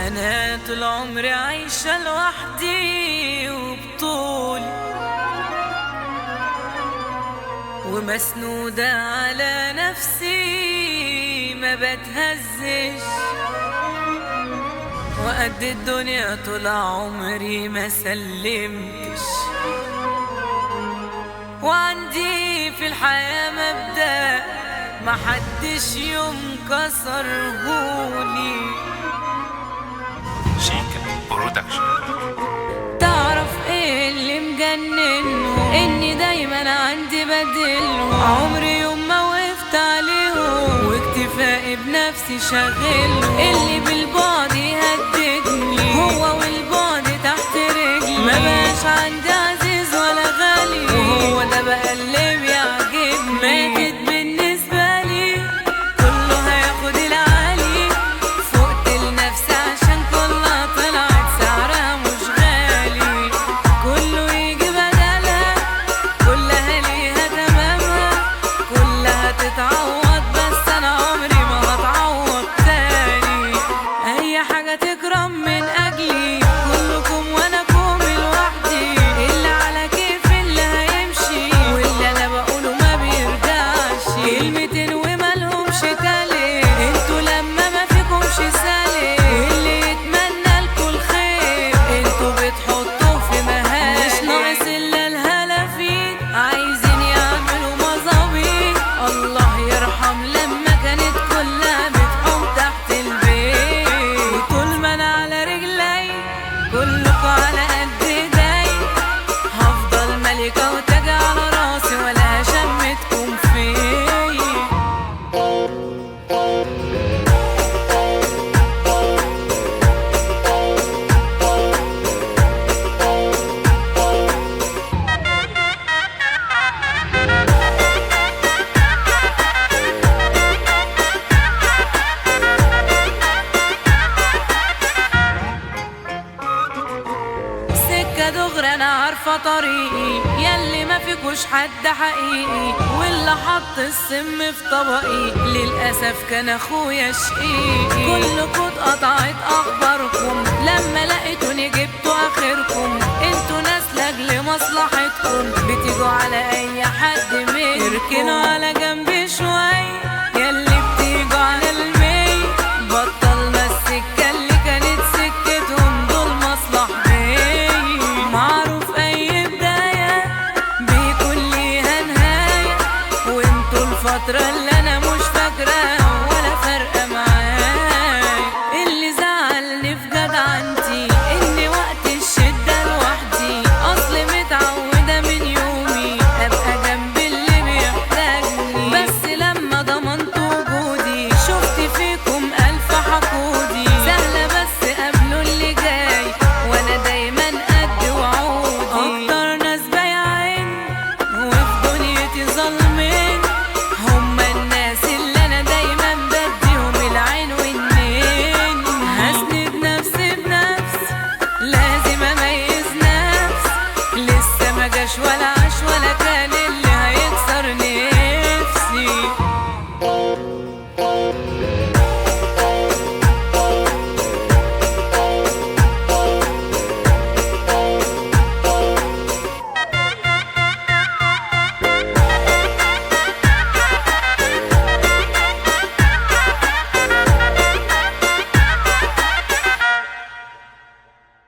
أنا طول عمري عايشة لوحدي وبطولي، ومسنودة على نفسي ما بتهزش، وقد الدنيا طول عمري ما سلمتش، وعندي في الحياة مبدأ محدش يوم كسرهولي. شيكا برودكشن. تعرف ايه اللي مجننهم؟ اني دايما عندي بديلهم، عمري يوم ما وقفت عليهم، واكتفائي بنفسي شاغلهم. اللي بالبعد يهددني هو والبعد تحت رجلي، ما بقاش عندي عزيز ولا غالي، وهو ده بقى اللي بيعجبني. ماتت بالنسبة لي كله هياخد العالي، فقت لنفسي عشان كلها طلعت سعرها مش غالي، كله يجي بدلها، كلها ليها تمامها، كلها تتعوض، بس انا عمري ما هتعوض تاني. اي حاجة تكرم من اجلي، كلكم وانا كوم لوحدي، اللي على كيف اللي هيمشي، واللي انا بقوله ما بيرجعش. كلمتين ومالهمش تالي، انتوا لما ما فيكمش سالي، واللي يتمنى لكم الخير انتوا بتحطوه في مهالي. مش ناقص الا الهلافين عايزين يعملوا مظابيط، الله يرحم لما كانت كلها بتحوم تحت البيت. وطول ما انا على رجلي كلكوا على قد ايدي، هفضل ملكة وتاج على راسي ولا شمتكم فيا. سكة دغري انا عارفة طريقي، ياللي ما فيكوش حد حقيقي، واللي حط السم في طبقي للأسف كان اخويا شقيقي. كلكوا اتقطعت اخباركم لما لقيتوني جبتوا اخركم، انتوا ناس لاجل مصلحتكم بتيجوا على اي حد منكم، اركنوا على جنب